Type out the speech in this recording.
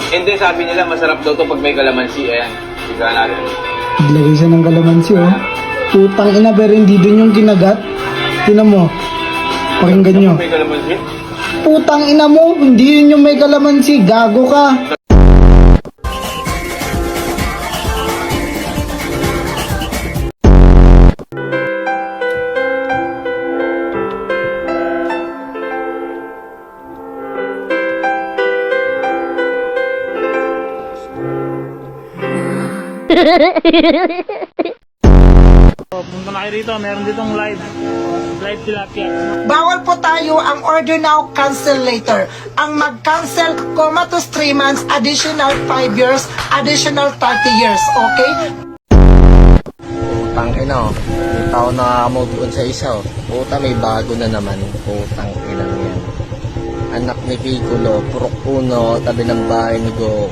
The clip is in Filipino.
Hindi, sabi nila masarap daw to pag may kalamansi. Ayan, tignan natin. Naglagay siya ng kalamansi, oh. Putang ina, pero hindi din yung kinagat. Tinan mo. Pakinggan nyo. May kalamansi? Putang ina mo, hindi yun yung may kalamansi. Gago ka. Punta na kayo rito, meron ditong live tilapia. Bawal po tayo ang order now, cancel later. Ang mag-cancel, to 3 months, additional 5 years, additional 30 years, okay? Putang ina, yung tao nakakamove on sa isa, oh. Puta, may bago na naman. Putang ina yan. Anak ni Piccolo, purok uno, tabi ng bahay ni Go.